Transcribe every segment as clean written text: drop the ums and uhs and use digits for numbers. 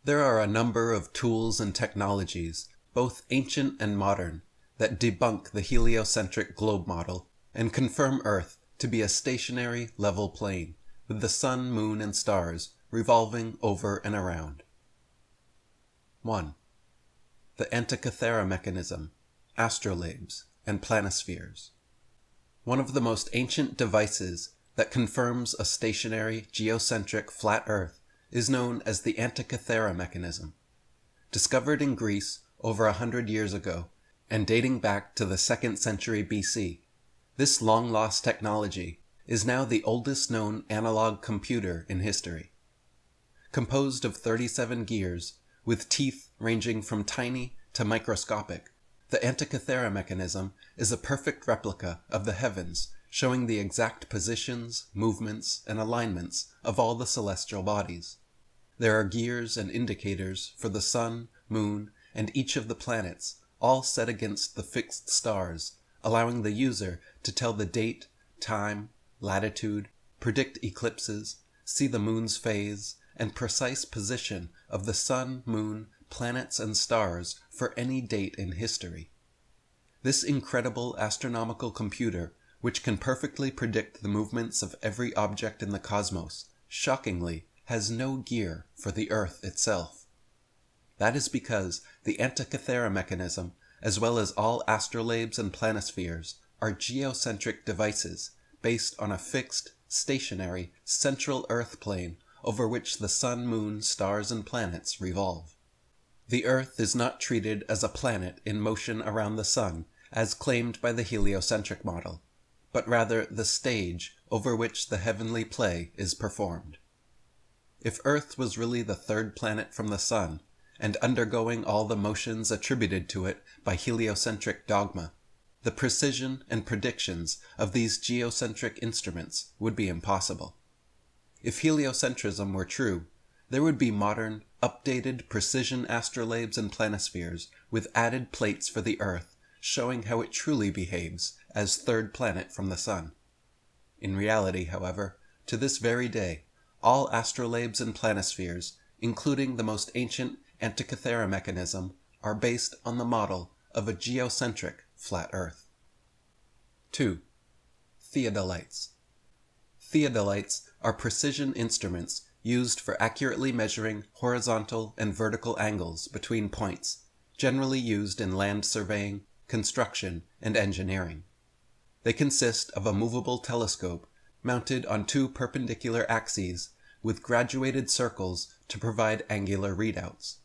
There are a number of tools and technologies, both ancient and modern, that debunk the heliocentric globe model and confirm Earth to be a stationary, level plane, with the sun, moon, and stars revolving over and around. 1. The Antikythera mechanism, astrolabes, and planispheres. One of the most ancient devices that confirms a stationary, geocentric flat Earth is known as the Antikythera mechanism. Discovered in Greece over 100 years ago, and dating back to the 2nd century BC, this long-lost technology is now the oldest known analog computer in history. Composed of 37 gears, with teeth ranging from tiny to microscopic, the Antikythera mechanism is a perfect replica of the heavens, showing the exact positions, movements, and alignments of all the celestial bodies. There are gears and indicators for the sun, moon, and each of the planets, all set against the fixed stars, allowing the user to tell the date, time, latitude, predict eclipses, see the moon's phase, and precise position of the sun, moon, planets, and stars for any date in history. This incredible astronomical computer, which can perfectly predict the movements of every object in the cosmos, shockingly has no gear for the Earth itself. That is because the Antikythera mechanism, as well as all astrolabes and planispheres, are geocentric devices based on a fixed, stationary, central Earth plane over which the sun, moon, stars, and planets revolve. The Earth is not treated as a planet in motion around the sun, as claimed by the heliocentric model, but rather the stage over which the heavenly play is performed. If Earth was really the third planet from the sun, and undergoing all the motions attributed to it by heliocentric dogma, the precision and predictions of these geocentric instruments would be impossible. If heliocentrism were true, there would be modern, updated precision astrolabes and planispheres with added plates for the Earth, showing how it truly behaves as third planet from the sun. In reality, however, to this very day, all astrolabes and planispheres, including the most ancient Antikythera mechanism, are based on the model of a geocentric flat Earth. 2. Theodolites. Theodolites are precision instruments used for accurately measuring horizontal and vertical angles between points, generally used in land surveying, construction, and engineering. They consist of a movable telescope mounted on two perpendicular axes with graduated circles to provide angular readouts.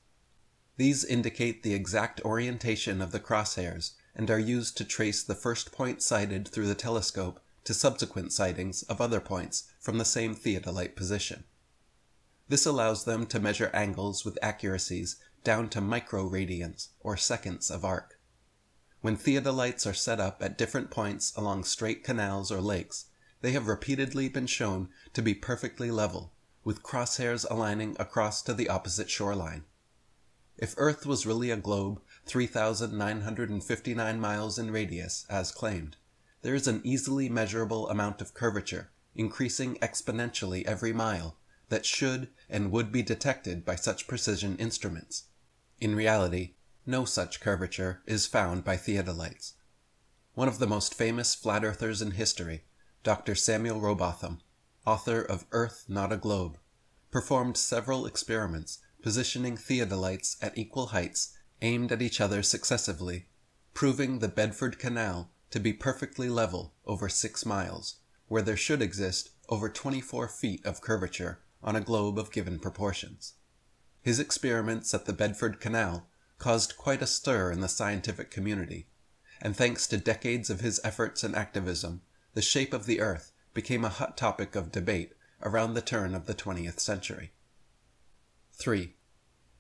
These indicate the exact orientation of the crosshairs and are used to trace the first point sighted through the telescope to subsequent sightings of other points from the same theodolite position. This allows them to measure angles with accuracies down to microradians or seconds of arc. When theodolites are set up at different points along straight canals or lakes, they have repeatedly been shown to be perfectly level, with crosshairs aligning across to the opposite shoreline. If Earth was really a globe 3,959 miles in radius, as claimed, there is an easily measurable amount of curvature, increasing exponentially every mile, that should and would be detected by such precision instruments. In reality, no such curvature is found by theodolites. One of the most famous flat earthers in history, Dr. Samuel Rowbotham, author of Earth Not a Globe, performed several experiments positioning theodolites at equal heights aimed at each other successively, proving the Bedford Canal to be perfectly level over 6 miles, where there should exist over 24 feet of curvature on a globe of given proportions. His experiments at the Bedford Canal caused quite a stir in the scientific community, and thanks to decades of his efforts and activism, the shape of the Earth became a hot topic of debate around the turn of the 20th century. 3.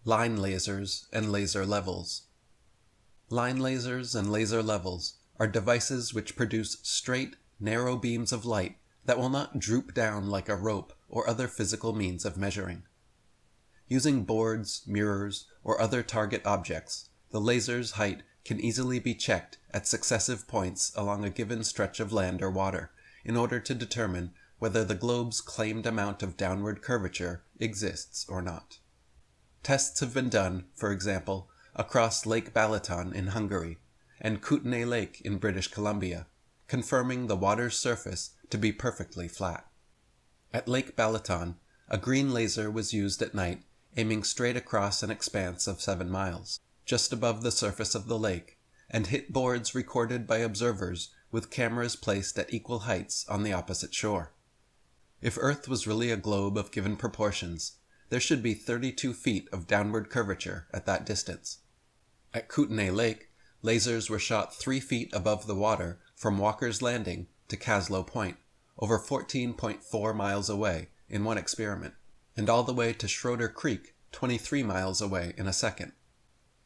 Line lasers and laser levels. Line lasers and laser levels are devices which produce straight, narrow beams of light that will not droop down like a rope or other physical means of measuring. Using boards, mirrors, or other target objects, the laser's height can easily be checked at successive points along a given stretch of land or water in order to determine whether the globe's claimed amount of downward curvature exists or not. Tests have been done, for example, across Lake Balaton in Hungary and Kootenay Lake in British Columbia, confirming the water's surface to be perfectly flat. At Lake Balaton, a green laser was used at night, aiming straight across an expanse of 7 miles, just above the surface of the lake, and hit boards recorded by observers with cameras placed at equal heights on the opposite shore. If Earth was really a globe of given proportions, there should be 32 feet of downward curvature at that distance. At Kootenay Lake, lasers were shot 3 feet above the water from Walker's Landing to Caslow Point, over 14.4 miles away in one experiment, and all the way to Schroeder Creek, 23 miles away in a second.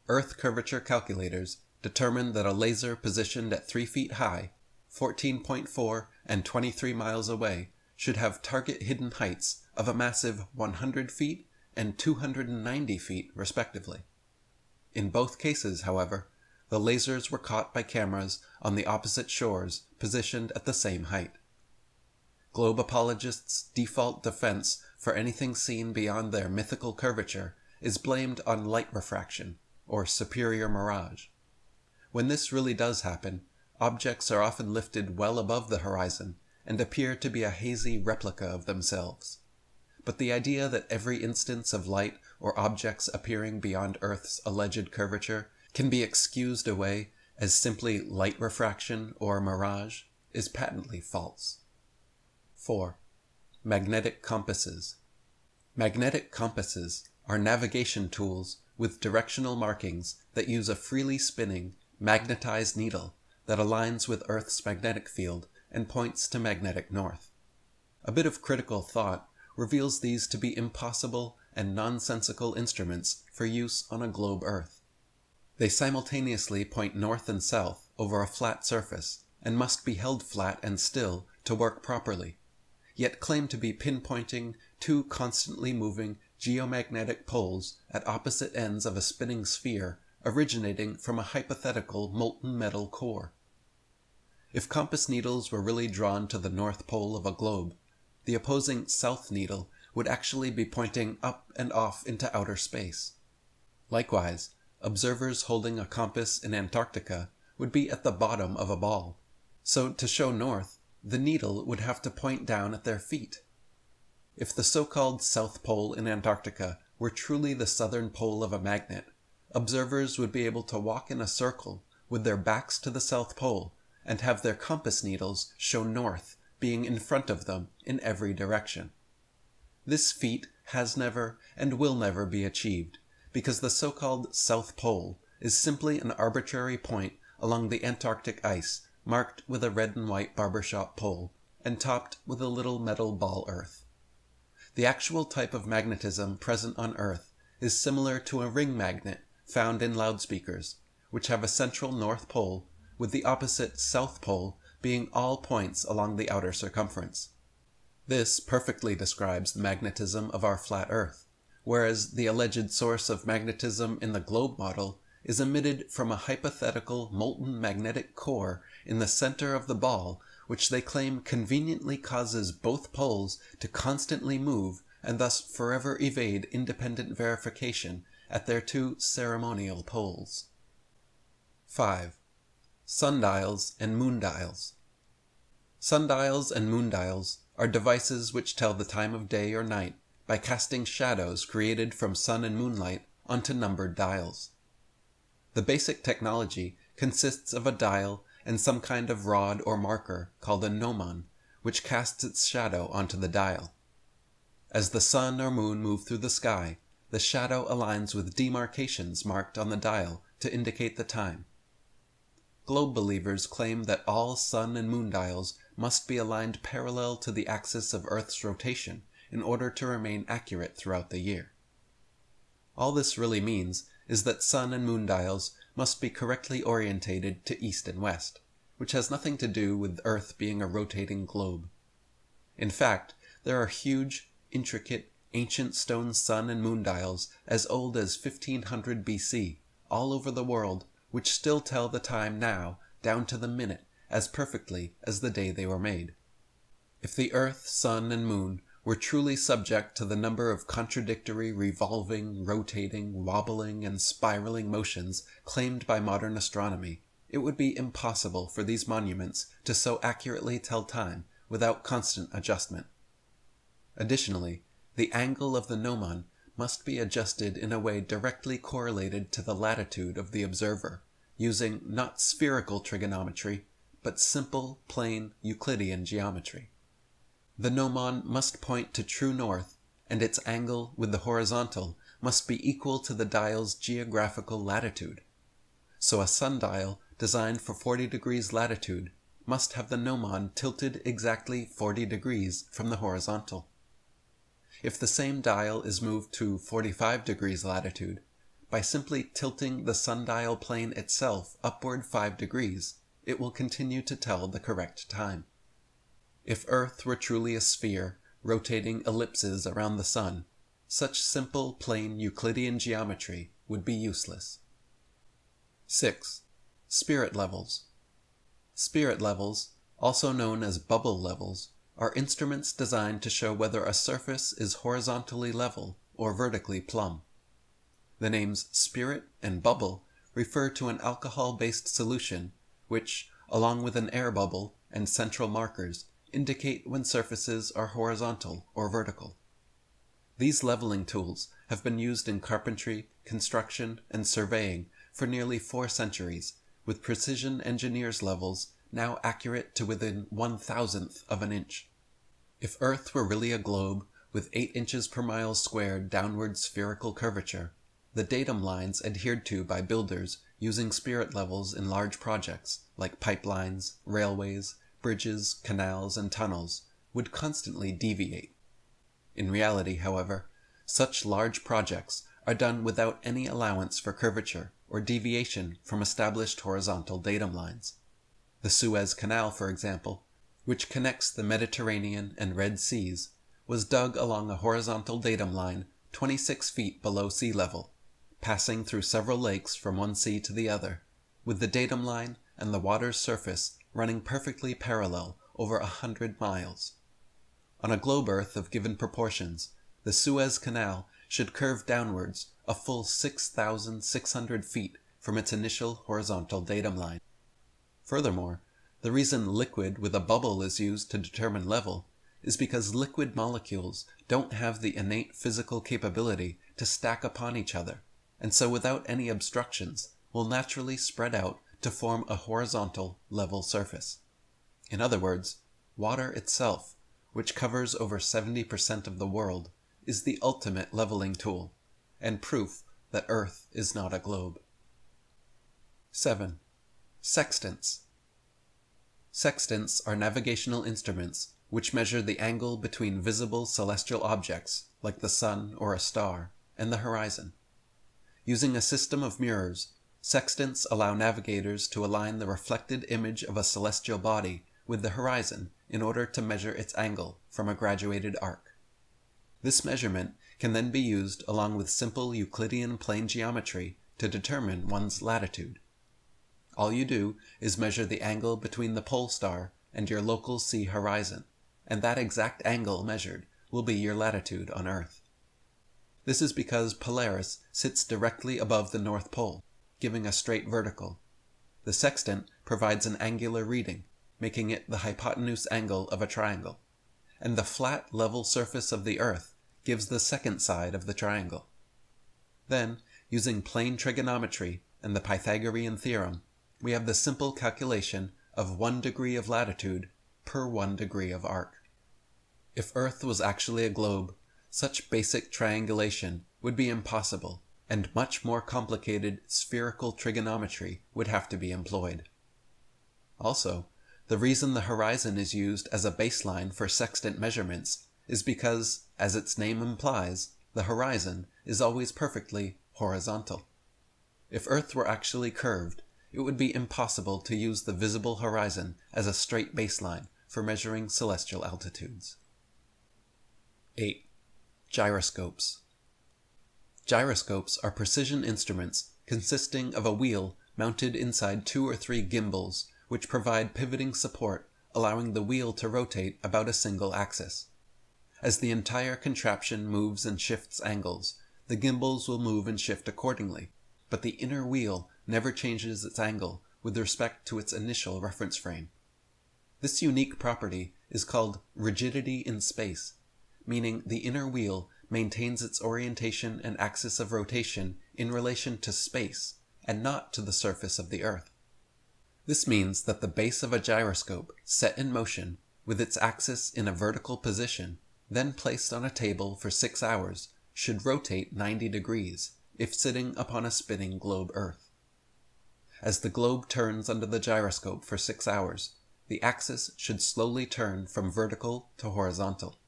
Earth curvature calculators determined that a laser positioned at 3 feet high, 14.4 and 23 miles away, should have target hidden heights of a massive 100 feet and 290 feet respectively. In both cases, however, the lasers were caught by cameras on the opposite shores positioned at the same height. Globe apologists' default defense for anything seen beyond their mythical curvature is blamed on light refraction, or superior mirage. When this really does happen, objects are often lifted well above the horizon and appear to be a hazy replica of themselves. But the idea that every instance of light or objects appearing beyond Earth's alleged curvature can be excused away as simply light refraction or mirage is patently false. 4. Magnetic compasses. Magnetic compasses are navigation tools with directional markings that use a freely spinning, magnetized needle that aligns with Earth's magnetic field and points to magnetic north. A bit of critical thought reveals these to be impossible and nonsensical instruments for use on a globe Earth. They simultaneously point north and south over a flat surface and must be held flat and still to work properly, yet claim to be pinpointing 2 constantly moving geomagnetic poles at opposite ends of a spinning sphere originating from a hypothetical molten metal core. If compass needles were really drawn to the north pole of a globe, the opposing south needle would actually be pointing up and off into outer space. Likewise, observers holding a compass in Antarctica would be at the bottom of a ball, so to show north, the needle would have to point down at their feet. If the so-called South Pole in Antarctica were truly the southern pole of a magnet, observers would be able to walk in a circle with their backs to the South Pole and have their compass needles show north being in front of them in every direction. This feat has never and will never be achieved because the so-called South Pole is simply an arbitrary point along the Antarctic ice marked with a red and white barbershop pole and topped with a little metal ball earth. The actual type of magnetism present on Earth is similar to a ring magnet found in loudspeakers, which have a central north pole with the opposite south pole being all points along the outer circumference. This perfectly describes the magnetism of our flat Earth, whereas the alleged source of magnetism in the globe model is emitted from a hypothetical molten magnetic core in the center of the ball, which they claim conveniently causes both poles to constantly move and thus forever evade independent verification at their 2 ceremonial poles. 5. Sundials and moondials. Sundials and moondials are devices which tell the time of day or night by casting shadows created from sun and moonlight onto numbered dials. The basic technology consists of a dial and some kind of rod or marker called a gnomon, which casts its shadow onto the dial. As the sun or moon move through the sky, the shadow aligns with demarcations marked on the dial to indicate the time. Globe believers claim that all sun and moon dials must be aligned parallel to the axis of Earth's rotation in order to remain accurate throughout the year. All this really means is that sun and moon dials must be correctly orientated to east and west, which has nothing to do with Earth being a rotating globe. In fact, there are huge, intricate, ancient stone sun and moon dials as old as 1500 BC all over the world, which still tell the time now down to the minute as perfectly as the day they were made. If the Earth, Sun, and Moon were truly subject to the number of contradictory revolving, rotating, wobbling, and spiraling motions claimed by modern astronomy, it would be impossible for these monuments to so accurately tell time without constant adjustment. Additionally, the angle of the gnomon must be adjusted in a way directly correlated to the latitude of the observer, using not spherical trigonometry, but simple, plain Euclidean geometry. The gnomon must point to true north, and its angle with the horizontal must be equal to the dial's geographical latitude. So a sundial designed for 40 degrees latitude must have the gnomon tilted exactly 40 degrees from the horizontal. If the same dial is moved to 45 degrees latitude, by simply tilting the sundial plane itself upward 5 degrees, it will continue to tell the correct time. If Earth were truly a sphere rotating ellipses around the sun, such simple, plain Euclidean geometry would be useless. 6. Spirit levels. Spirit levels, also known as bubble levels, are instruments designed to show whether a surface is horizontally level or vertically plumb. The names spirit and bubble refer to an alcohol-based solution which, along with an air bubble and central markers, indicate when surfaces are horizontal or vertical. These leveling tools have been used in carpentry, construction, and surveying for nearly 4 centuries, with precision engineers' levels now accurate to within 1/1000th of an inch. If Earth were really a globe with 8 inches per mile squared downward spherical curvature, the datum lines adhered to by builders using spirit levels in large projects like pipelines, railways, bridges, canals, and tunnels would constantly deviate. In reality, however, such large projects are done without any allowance for curvature or deviation from established horizontal datum lines. The Suez Canal, for example, which connects the Mediterranean and Red Seas, was dug along a horizontal datum line 26 feet below sea level, passing through several lakes from one sea to the other, with the datum line and the water's surface running perfectly parallel over 100 miles. On a globe Earth of given proportions, the Suez Canal should curve downwards a full 6,600 feet from its initial horizontal datum line. Furthermore, the reason liquid with a bubble is used to determine level is because liquid molecules don't have the innate physical capability to stack upon each other, and so without any obstructions will naturally spread out to form a horizontal, level surface. In other words, water itself, which covers over 70% of the world, is the ultimate leveling tool, and proof that Earth is not a globe. 7. Sextants. Sextants are navigational instruments which measure the angle between visible celestial objects, like the sun or a star, and the horizon. Using a system of mirrors, sextants allow navigators to align the reflected image of a celestial body with the horizon in order to measure its angle from a graduated arc. This measurement can then be used along with simple Euclidean plane geometry to determine one's latitude. All you do is measure the angle between the pole star and your local sea horizon, and that exact angle measured will be your latitude on Earth. This is because Polaris sits directly above the North Pole, giving a straight vertical. The sextant provides an angular reading, making it the hypotenuse angle of a triangle, and the flat, level surface of the Earth gives the second side of the triangle. Then, using plane trigonometry and the Pythagorean theorem, we have the simple calculation of 1 degree of latitude per 1 degree of arc. If Earth was actually a globe, such basic triangulation would be impossible, and much more complicated spherical trigonometry would have to be employed. Also, the reason the horizon is used as a baseline for sextant measurements is because, as its name implies, the horizon is always perfectly horizontal. If Earth were actually curved, it would be impossible to use the visible horizon as a straight baseline for measuring celestial altitudes. 8. Gyroscopes. Gyroscopes are precision instruments consisting of a wheel mounted inside 2 or 3 gimbals which provide pivoting support, allowing the wheel to rotate about a single axis. As the entire contraption moves and shifts angles, the gimbals will move and shift accordingly, but the inner wheel never changes its angle with respect to its initial reference frame. This unique property is called rigidity in space, meaning the inner wheel maintains its orientation and axis of rotation in relation to space and not to the surface of the Earth. This means that the base of a gyroscope set in motion with its axis in a vertical position, then placed on a table for 6 hours, should rotate 90 degrees if sitting upon a spinning globe Earth. As the globe turns under the gyroscope for 6 hours, the axis should slowly turn from vertical to horizontal.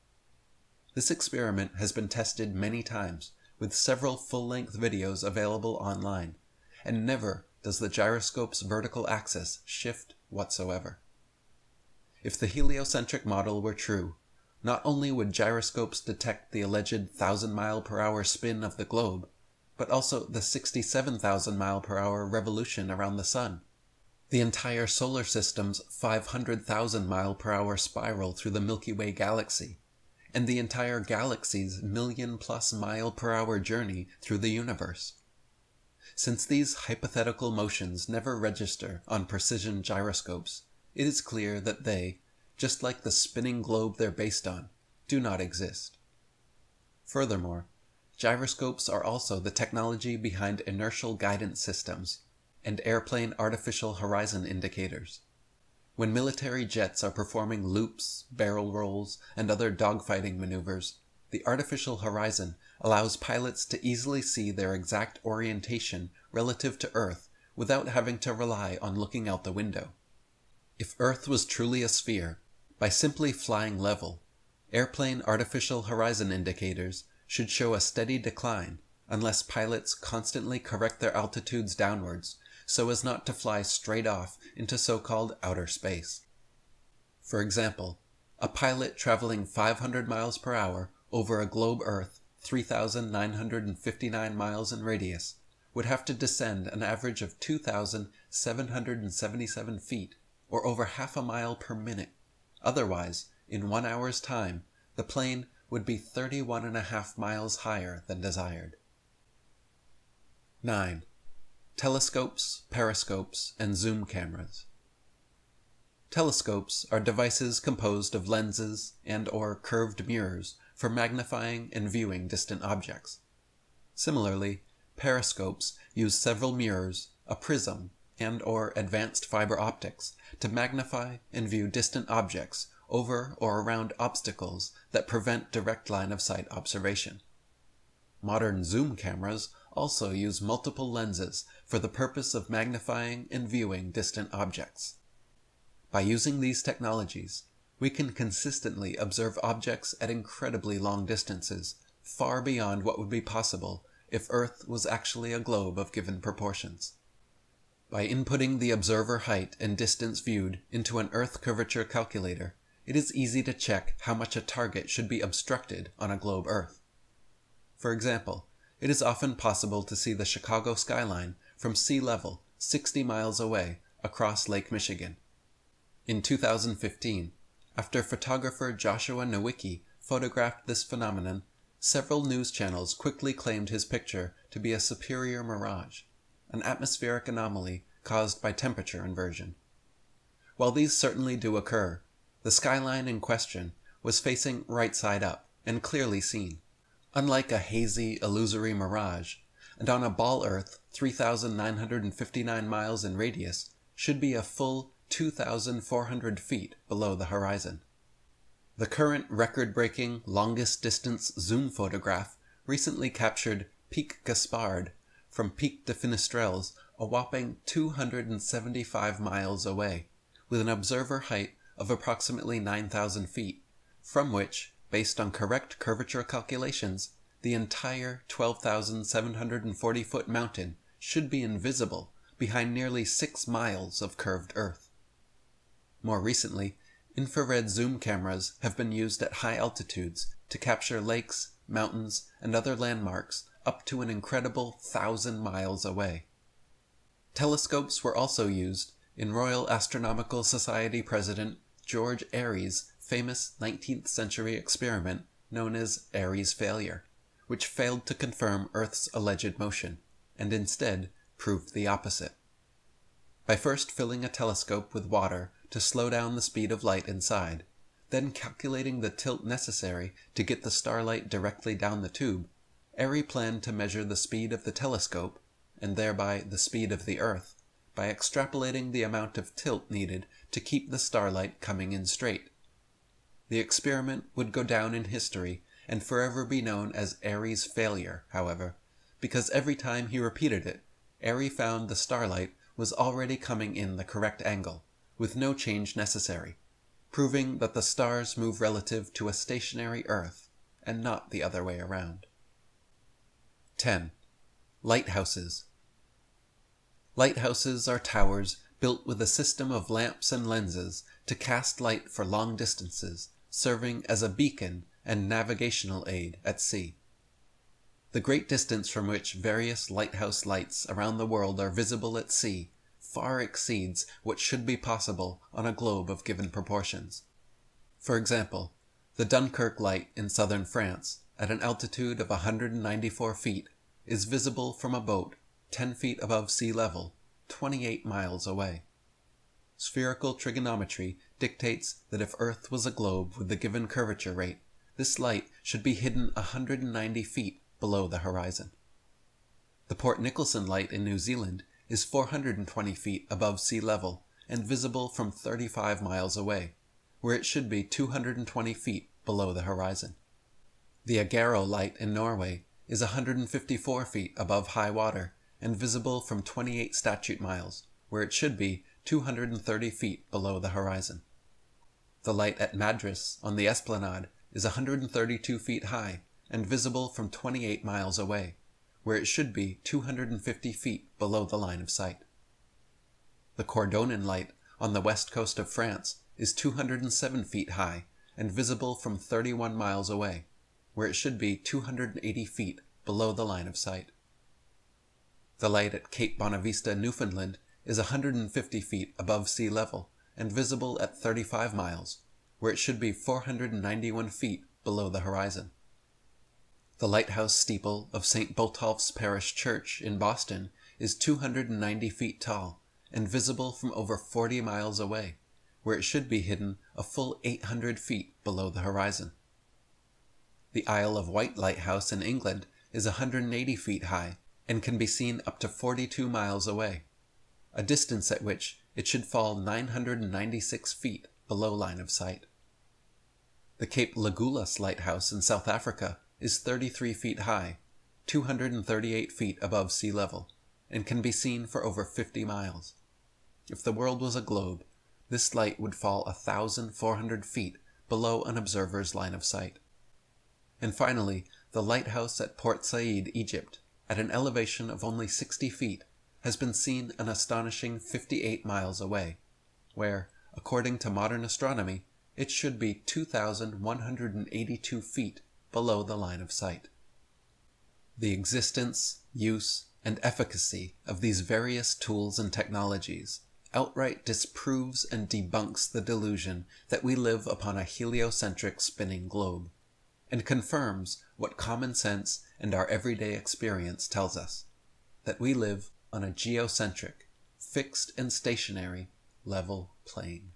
This experiment has been tested many times, with several full-length videos available online, and never does the gyroscope's vertical axis shift whatsoever. If the heliocentric model were true, not only would gyroscopes detect the alleged 1,000-mile-per-hour spin of the globe, but also the 67,000-mile-per-hour revolution around the Sun, the entire solar system's 500,000-mile-per-hour spiral through the Milky Way galaxy, and the entire galaxy's million-plus-mile-per-hour journey through the universe. Since these hypothetical motions never register on precision gyroscopes, it is clear that they, just like the spinning globe they're based on, do not exist. Furthermore, gyroscopes are also the technology behind inertial guidance systems and airplane artificial horizon indicators. When military jets are performing loops, barrel rolls, and other dogfighting maneuvers, the artificial horizon allows pilots to easily see their exact orientation relative to Earth without having to rely on looking out the window. If Earth was truly a sphere, by simply flying level, airplane artificial horizon indicators should show a steady decline unless pilots constantly correct their altitudes downwards so as not to fly straight off into so-called outer space. For example, a pilot traveling 500 miles per hour over a globe Earth 3,959 miles in radius would have to descend an average of 2,777 feet, or over half a mile per minute. Otherwise, in 1 hour's time, the plane would be 31.5 miles higher than desired. 9. Telescopes, periscopes, and zoom cameras. Telescopes are devices composed of lenses and/or curved mirrors for magnifying and viewing distant objects. Similarly, periscopes use several mirrors, a prism, and/or advanced fiber optics to magnify and view distant objects over or around obstacles that prevent direct line-of-sight observation. Modern zoom cameras also use multiple lenses for the purpose of magnifying and viewing distant objects. By using these technologies, we can consistently observe objects at incredibly long distances, far beyond what would be possible if Earth was actually a globe of given proportions. By inputting the observer height and distance viewed into an Earth curvature calculator, it is easy to check how much a target should be obstructed on a globe Earth. For example, it is often possible to see the Chicago skyline from sea level 60 miles away across Lake Michigan. In 2015, after photographer Joshua Nowicki photographed this phenomenon, several news channels quickly claimed his picture to be a superior mirage, an atmospheric anomaly caused by temperature inversion. While these certainly do occur, the skyline in question was facing right side up and clearly seen, unlike a hazy, illusory mirage, and on a ball Earth 3,959 miles in radius should be a full 2,400 feet below the horizon. The current record-breaking longest-distance zoom photograph recently captured Pic Gaspard from Pic de Finestrelles, a whopping 275 miles away, with an observer height of approximately 9,000 feet, from which, based on correct curvature calculations, the entire 12,740-foot mountain should be invisible behind nearly 6 miles of curved Earth. More recently, infrared zoom cameras have been used at high altitudes to capture lakes, mountains, and other landmarks up to an incredible 1,000 miles away. Telescopes were also used in Royal Astronomical Society President George Airy's famous 19th century experiment known as Airy's failure, which failed to confirm Earth's alleged motion, and instead proved the opposite. By first filling a telescope with water to slow down the speed of light inside, then calculating the tilt necessary to get the starlight directly down the tube, Airy planned to measure the speed of the telescope, and thereby the speed of the Earth, by extrapolating the amount of tilt needed to keep the starlight coming in straight. The experiment would go down in history and forever be known as Airy's failure, however, because every time he repeated it, Airy found the starlight was already coming in the correct angle, with no change necessary, proving that the stars move relative to a stationary Earth, and not the other way around. 10. Lighthouses. Lighthouses are towers built with a system of lamps and lenses to cast light for long distances, serving as a beacon and navigational aid at sea. The great distance from which various lighthouse lights around the world are visible at sea far exceeds what should be possible on a globe of given proportions. For example, the Dunkirk light in southern France, at an altitude of 194 feet, is visible from a boat 10 feet above sea level, 28 miles away. Spherical trigonometry dictates that if Earth was a globe with the given curvature rate, this light should be hidden 190 feet below the horizon. The Port Nicholson light in New Zealand is 420 feet above sea level and visible from 35 miles away, where it should be 220 feet below the horizon. The Agaro light in Norway is 154 feet above high water and visible from 28 statute miles, where it should be 230 feet below the horizon. The light at Madras on the Esplanade is 132 feet high and visible from 28 miles away, where it should be 250 feet below the line of sight. The Cordonan light on the west coast of France is 207 feet high and visible from 31 miles away, where it should be 280 feet below the line of sight. The light at Cape Bonavista, Newfoundland is 150 feet above sea level and visible at 35 miles, where it should be 491 feet below the horizon. The lighthouse steeple of St. Botolph's Parish Church in Boston is 290 feet tall and visible from over 40 miles away, where it should be hidden a full 800 feet below the horizon. The Isle of Wight lighthouse in England is 180 feet high and can be seen up to 42 miles away, a distance at which it should fall 996 feet below line of sight. The Cape Legulas lighthouse in South Africa is 33 feet high, 238 feet above sea level, and can be seen for over 50 miles. If the world was a globe, this light would fall 1,400 feet below an observer's line of sight. And finally, the lighthouse at Port Said, Egypt, at an elevation of only 60 feet, has been seen an astonishing 58 miles away, where, according to modern astronomy, it should be 2,182 feet below the line of sight. The existence, use, and efficacy of these various tools and technologies outright disproves and debunks the delusion that we live upon a heliocentric spinning globe, and confirms what common sense and our everyday experience tells us, that we live on a geocentric, fixed and stationary, level plane.